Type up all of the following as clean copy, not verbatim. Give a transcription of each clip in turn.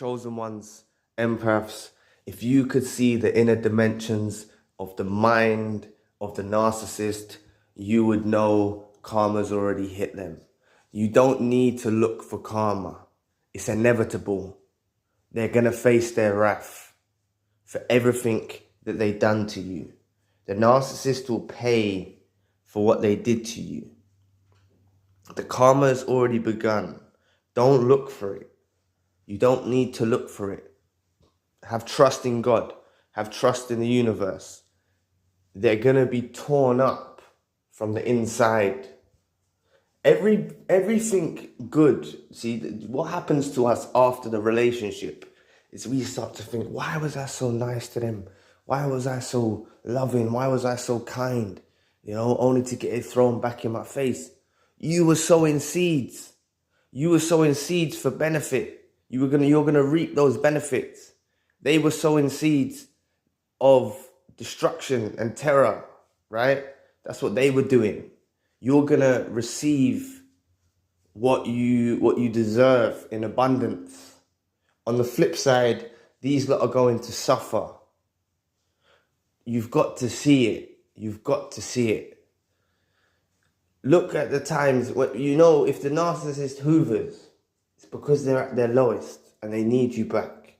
chosen ones, empaths, if you could see the inner dimensions of the mind of the narcissist, you would know karma's already hit them. You don't need to look for karma. It's inevitable. They're going to face their wrath for everything that they've done to you. The narcissist will pay for what they did to you. The karma has already begun. Don't look for it. You don't need to look for it. Have trust in God. Have trust in the universe. They're going to be torn up from the inside. Everything good. See, what happens to us after the relationship is we start to think, why was I so nice to them? Why was I so loving? Why was I so kind? You know, only to get it thrown back in my face. You were sowing seeds. You were sowing seeds for benefit. You're gonna reap those benefits. They were sowing seeds of destruction and terror, right? That's what they were doing. You're gonna receive what you deserve in abundance. On the flip side, these lot are going to suffer. You've got to see it. You've got to see it. Look at the times when, you know, if the narcissist hoovers, it's because they're at their lowest and they need you back.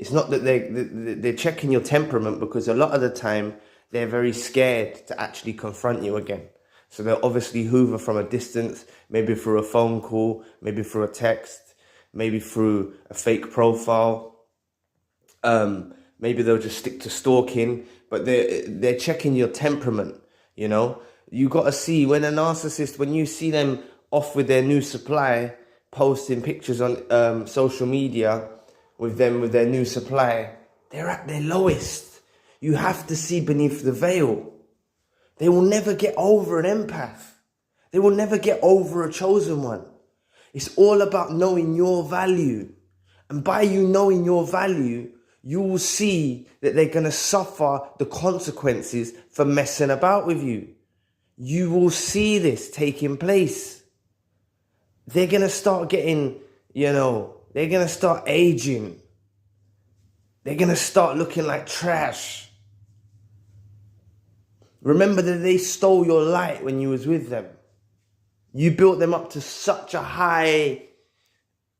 It's not that they're checking your temperament, because a lot of the time they're very scared to actually confront you again. So they'll obviously hoover from a distance, maybe through a phone call, maybe through a text, maybe through a fake profile. Maybe they'll just stick to stalking, but they're checking your temperament, you know. You got to see when a narcissist, when you see them off with their new supply, posting pictures on social media with their new supply, they're at their lowest. You have to see beneath the veil. They will never get over an empath. They will never get over a chosen one. It's all about knowing your value. And by you knowing your value, you will see that they're going to suffer the consequences for messing about with you. You will see this taking place. They're going to start getting, they're going to start aging. They're going to start looking like trash. Remember that they stole your light when you was with them. You built them up to such a high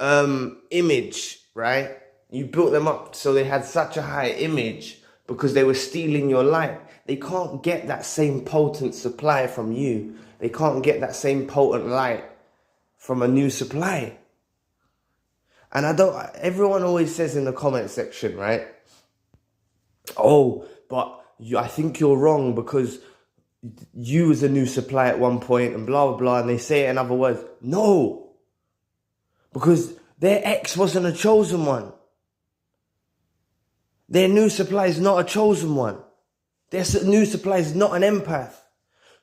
image, right? You built them up so they had such a high image because they were stealing your light. They can't get that same potent supply from you. They can't get that same potent light from a new supply. And everyone always says in the comment section, right? Oh, but I think you're wrong because you was a new supply at one point and blah, blah, blah. And they say it in other words. No, because their ex wasn't a chosen one. Their new supply is not a chosen one. Their new supply is not an empath.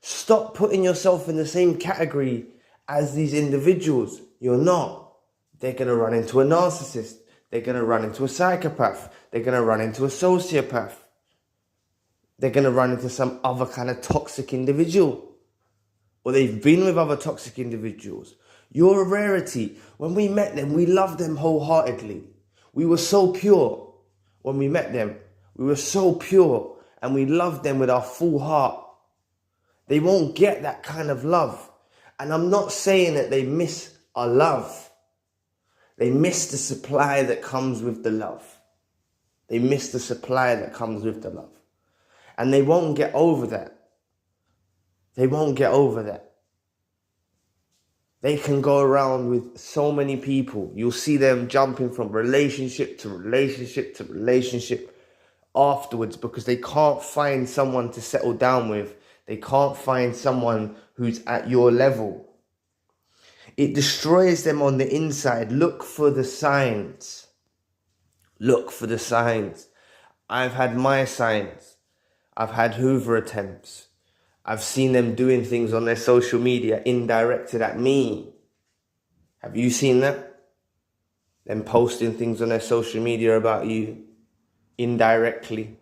Stop putting yourself in the same category as these individuals. You're not. They're going to run into a narcissist. They're going to run into a psychopath. They're going to run into a sociopath. They're going to run into some other kind of toxic individual. Or they've been with other toxic individuals. You're a rarity. When we met them, we loved them wholeheartedly. We were so pure when we met them. We were so pure and we loved them with our full heart. They won't get that kind of love. And I'm not saying that they miss our love. They miss the supply that comes with the love. They miss the supply that comes with the love. And they won't get over that. They won't get over that. They can go around with so many people. You'll see them jumping from relationship to relationship to relationship afterwards because they can't find someone to settle down with. They can't find someone who's at your level. It destroys them on the inside. Look for the signs. Look for the signs. I've had my signs. I've had Hoover attempts. I've seen them doing things on their social media indirected at me. Have you seen that? Them posting things on their social media about you indirectly,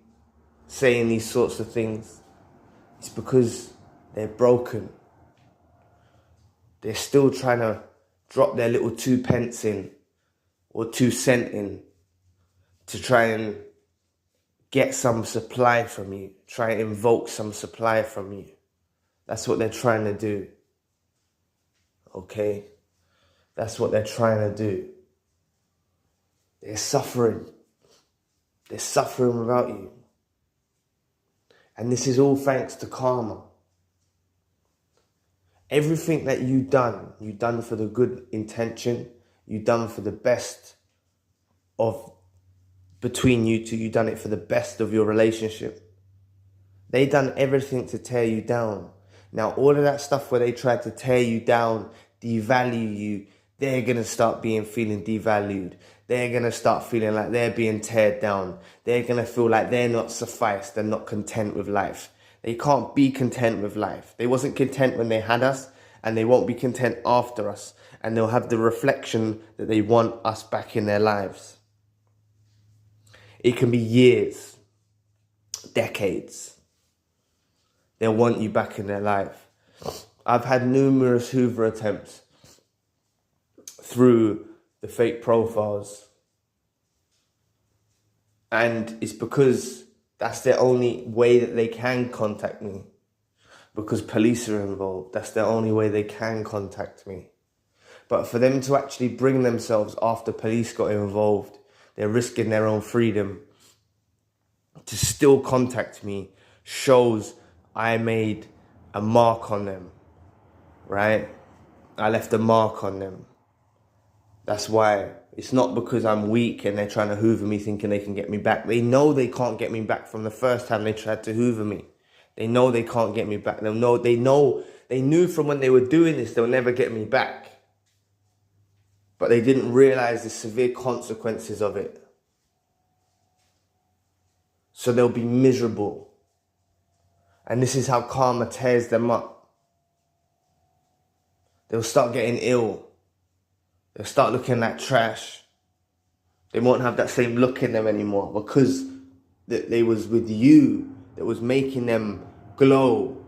saying these sorts of things. It's because they're broken. They're still trying to drop their little 2 pence in or 2 cents in to try and get some supply from you, try and invoke some supply from you. That's what they're trying to do. Okay? That's what they're trying to do. They're suffering. They're suffering without you. And this is all thanks to karma. Everything that you done for the good intention, you done for the best of between you two, you done it for the best of your relationship. They done everything to tear you down. Now, all of that stuff where they tried to tear you down, devalue you, they're going to start feeling devalued. They're going to start feeling like they're being teared down. They're going to feel like they're not sufficed and not content with life. They can't be content with life. They wasn't content when they had us, and they won't be content after us. And they'll have the reflection that they want us back in their lives. It can be years, decades. They'll want you back in their life. I've had numerous Hoover attempts through the fake profiles. And it's because that's the only way that they can contact me. Because police are involved. That's the only way they can contact me. But for them to actually bring themselves after police got involved, they're risking their own freedom, to still contact me shows I made a mark on them, right? I left a mark on them. That's why. It's not because I'm weak and they're trying to hoover me thinking they can get me back. They know they can't get me back from the first time they tried to hoover me. They know they can't get me back. They knew from when they were doing this, they'll never get me back. But they didn't realize the severe consequences of it. So they'll be miserable. And this is how karma tears them up. They'll start getting ill. They'll start looking like trash. They won't have that same look in them anymore because they was with you that was making them glow,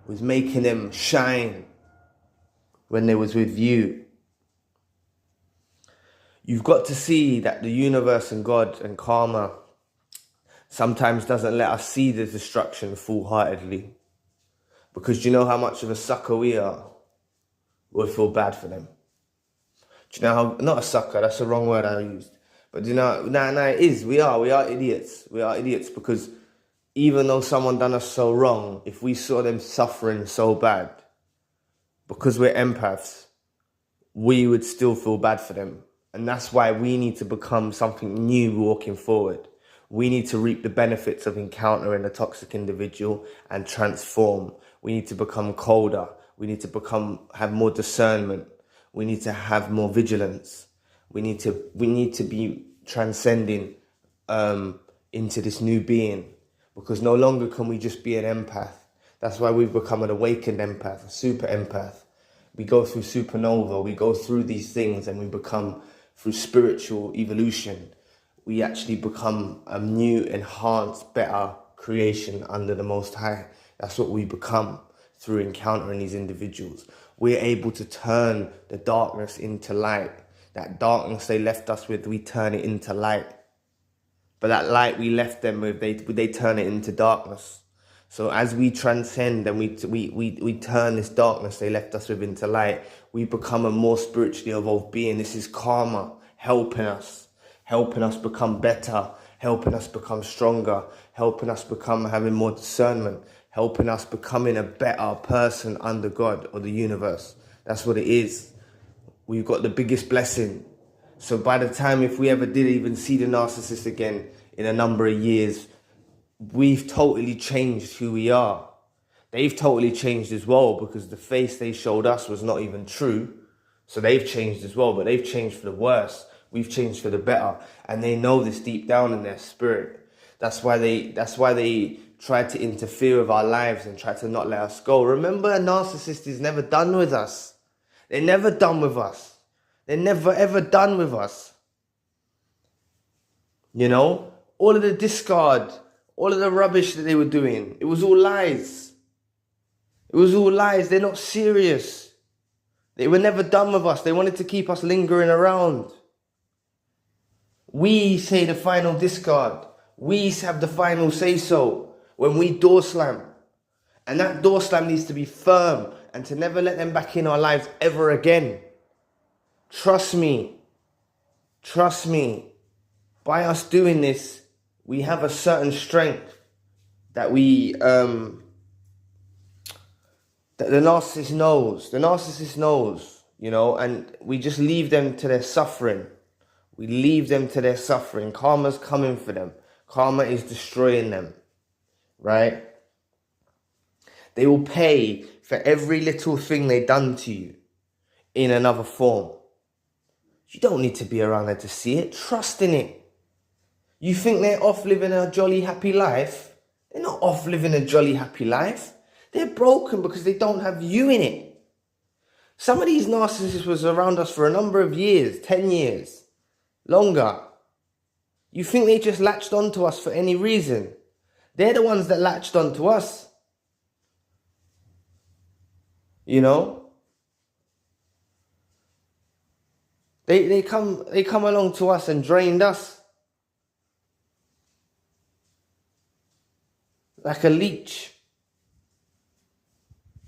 was making them shine when they was with you. You've got to see that the universe and God and karma sometimes doesn't let us see the destruction full-heartedly. Because do you know how much of a sucker we are? We'll feel bad for them. Do you know how, not a sucker, that's the wrong word I used. But do you know, no, it is, we are idiots. We are idiots because even though someone done us so wrong, if we saw them suffering so bad, because we're empaths, we would still feel bad for them. And that's why we need to become something new walking forward. We need to reap the benefits of encountering a toxic individual and transform. We need to become colder. We need to have more discernment. We need to have more vigilance. We need to be transcending into this new being, because no longer can we just be an empath. That's why we've become an awakened empath, a super empath. We go through supernova. We go through these things, and we become, through spiritual evolution, we actually become a new, enhanced, better creation under the Most High. That's what we become through encountering these individuals. We're able to turn the darkness into light. That darkness they left us with, we turn it into light. But that light we left them with, they turn it into darkness. So as we transcend and we turn this darkness they left us with into light, we become a more spiritually evolved being. This is karma helping us become better, helping us become stronger, helping us become having more discernment, helping us becoming a better person under God or the universe. That's what it is. We've got the biggest blessing. So by the time, if we ever did even see the narcissist again in a number of years, we've totally changed who we are. They've totally changed as well, because the face they showed us was not even true. So they've changed as well, but they've changed for the worse. We've changed for the better. And they know this deep down in their spirit. That's why they try to interfere with our lives and try to not let us go. Remember, a narcissist is never done with us. They're never done with us. They're never ever done with us. You know, all of the discard, all of the rubbish that they were doing, it was all lies. It was all lies. They're not serious. They were never done with us. They wanted to keep us lingering around. We say the final discard. We have the final say-so when we door slam. And that door slam needs to be firm and to never let them back in our lives ever again. Trust me. Trust me. By us doing this, we have a certain strength that that the narcissist knows. The narcissist knows, you know, and we just leave them to their suffering. We leave them to their suffering. Karma's coming for them. Karma is destroying them, right? They will pay for every little thing they've done to you in another form. You don't need to be around there to see it. Trust in it. You think they're off living a jolly happy life? They're not off living a jolly happy life. They're broken because they don't have you in it. Some of these narcissists was around us for a number of years, 10 years, longer. You think they just latched onto us for any reason? They're the ones that latched onto us. You know? They come along to us and drained us. Like a leech.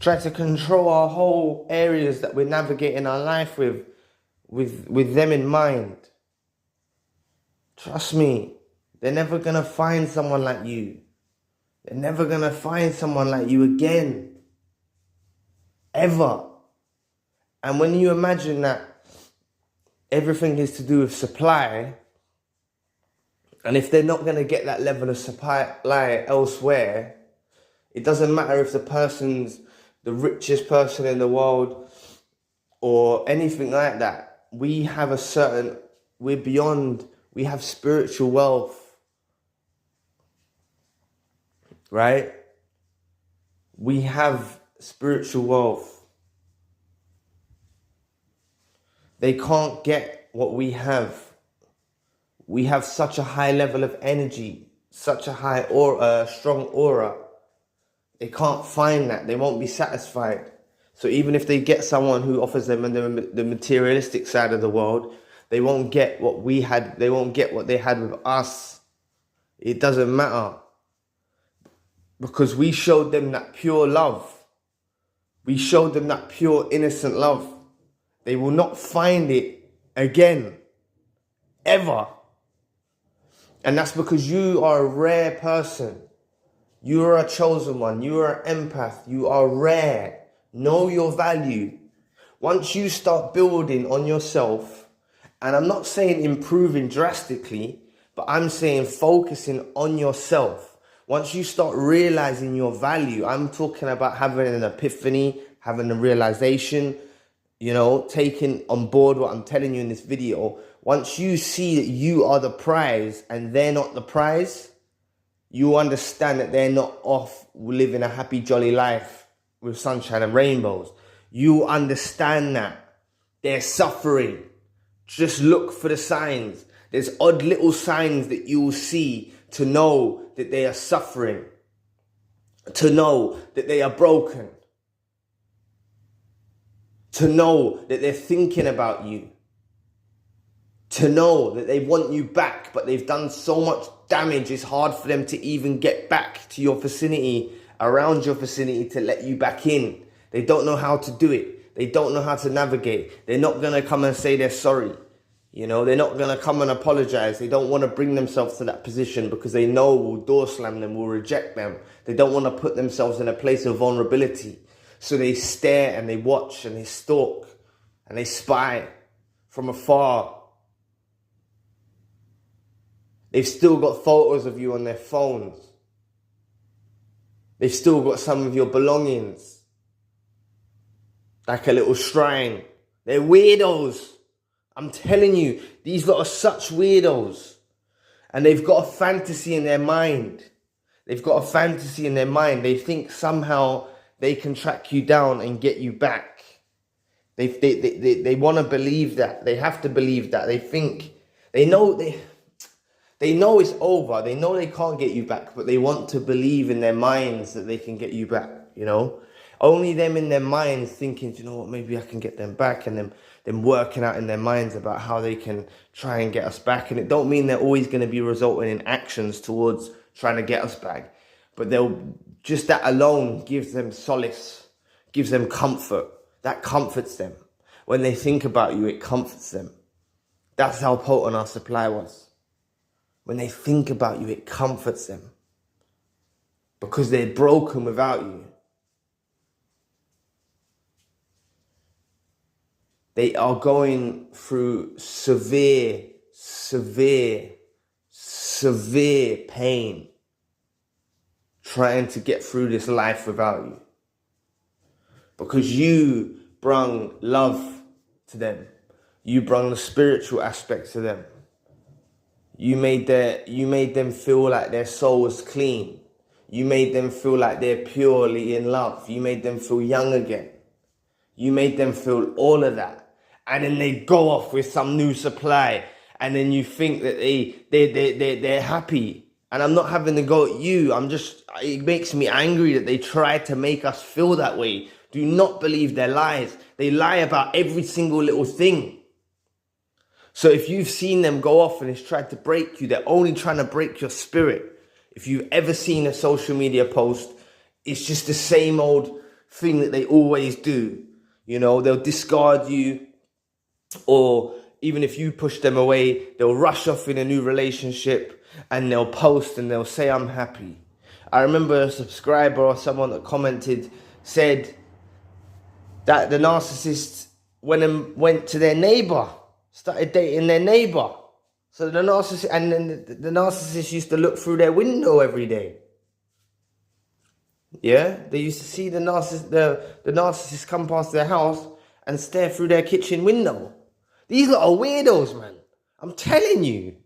Try to control our whole areas that we're navigating our life with them in mind. Trust me, they're never going to find someone like you. They're never going to find someone like you again. Ever. And when you imagine that everything is to do with supply, and if they're not going to get that level of supply elsewhere, it doesn't matter if the person's the richest person in the world or anything like that. We have we have spiritual wealth, right? We have spiritual wealth. They can't get what we have. We have such a high level of energy, such a high strong aura. They can't find that. They won't be satisfied. So even if they get someone who offers them the materialistic side of the world, they won't get what we had. They won't get what they had with us. It doesn't matter. Because we showed them that pure love. We showed them that pure, innocent love. They will not find it again. Ever. And that's because you are a rare person. You are a chosen one. You are an empath. You are rare. Know your value. Once you start building on yourself, and I'm not saying improving drastically, but I'm saying focusing on yourself. Once you start realizing your value, I'm talking about having an epiphany, having a realization, you know, taking on board what I'm telling you in this video. Once you see that you are the prize and they're not the prize, you understand that they're not off living a happy, jolly life with sunshine and rainbows. You understand that they're suffering. Just look for the signs. There's odd little signs that you will see to know that they are suffering, to know that they are broken, to know that they're thinking about you, to know that they want you back, but they've done so much damage, it's hard for them to even get back to your vicinity, around your vicinity, to let you back in. They don't know how to do it. They don't know how to navigate. They're not going to come and say they're sorry. You know, they're not going to come and apologize. They don't want to bring themselves to that position because they know we'll door slam them, we'll reject them. They don't want to put themselves in a place of vulnerability. So they stare and they watch and they stalk and they spy from afar. They've still got photos of you on their phones. They've still got some of your belongings. Like a little shrine. They're weirdos. I'm telling you, these lot are such weirdos. And they've got a fantasy in their mind. They've got a fantasy in their mind. They think somehow they can track you down and get you back. They want to believe that. They have to believe that. They know it's over. They know they can't get you back, but they want to believe in their minds that they can get you back, you know? Only them in their minds thinking, you know what, maybe I can get them back. And them them working out in their minds about how they can try and get us back. And it don't mean they're always going to be resulting in actions towards trying to get us back, but just that alone gives them solace, gives them comfort. That comforts them. When they think about you, it comforts them. That's how potent our supply was. When they think about you, it comforts them. Because they're broken without you. They are going through severe pain trying to get through this life without you. Because you brung love to them. You brung the spiritual aspect to them. You made them feel like their soul was clean. You made them feel like they're purely in love. You made them feel young again. You made them feel all of that. And then they go off with some new supply. And then you think that they're happy. And I'm not having to go at you. It makes me angry that they try to make us feel that way. Do not believe their lies. They lie about every single little thing. So if you've seen them go off and it's tried to break you, they're only trying to break your spirit. If you've ever seen a social media post, it's just the same old thing that they always do. You know, they'll discard you, or even if you push them away, they'll rush off in a new relationship and they'll post and they'll say, I'm happy. I remember a subscriber or someone that commented said that the narcissist went to their neighbor, started dating their neighbor. So the narcissist used to look through their window every day. Yeah, they used to see the narcissist come past their house and stare through their kitchen window. These lot are weirdos, man. I'm telling you.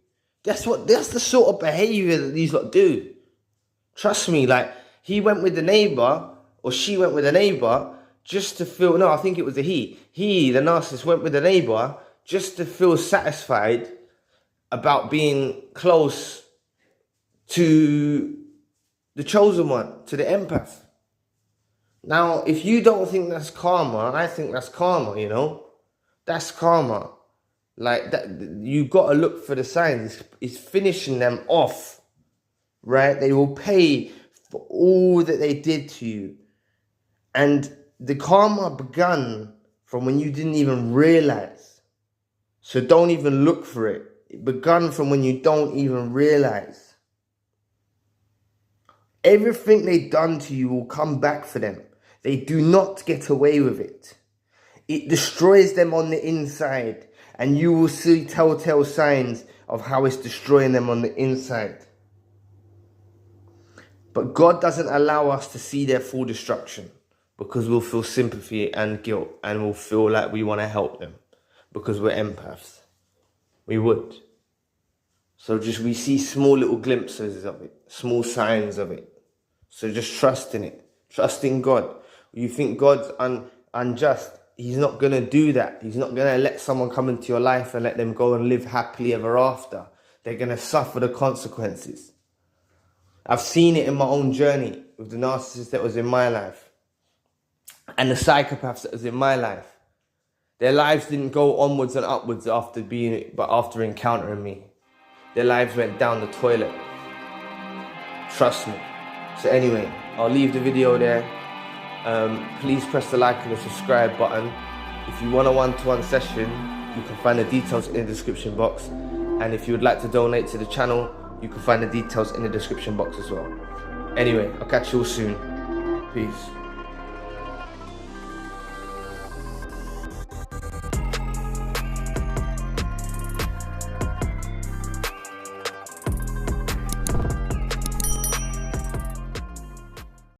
That's the sort of behavior that these lot do. Trust me, like, he went with the neighbor, or she went with the neighbor, just to feel, no, I think it was the narcissist went with the neighbor just to feel satisfied about being close to the chosen one, to the empath. Now, if you don't think that's karma, I think that's karma, you know? That's karma. Like, that, you got to look for the signs. It's finishing them off, right? They will pay for all that they did to you. And the karma began from when you didn't even realize. So don't even look for it. It began from when you don't even realize. Everything they've done to you will come back for them. They do not get away with it. It destroys them on the inside. And you will see telltale signs of how it's destroying them on the inside. But God doesn't allow us to see their full destruction, because we'll feel sympathy and guilt, and we'll feel like we want to help them because we're empaths. We would. So we see small little glimpses of it, small signs of it. So just trust in it. Trust in God. You think God's unjust, He's not going to do that. He's not going to let someone come into your life and let them go and live happily ever after. They're going to suffer the consequences. I've seen it in my own journey with the narcissist that was in my life and the psychopaths that was in my life. Their lives didn't go onwards and upwards after encountering me. Their lives went down the toilet. Trust me. So anyway, I'll leave the video there. Please press the like and the subscribe button. If you want a one-to-one session, you can find the details in the description box. And if you would like to donate to the channel, you can find the details in the description box as well. Anyway, I'll catch you all soon. Peace.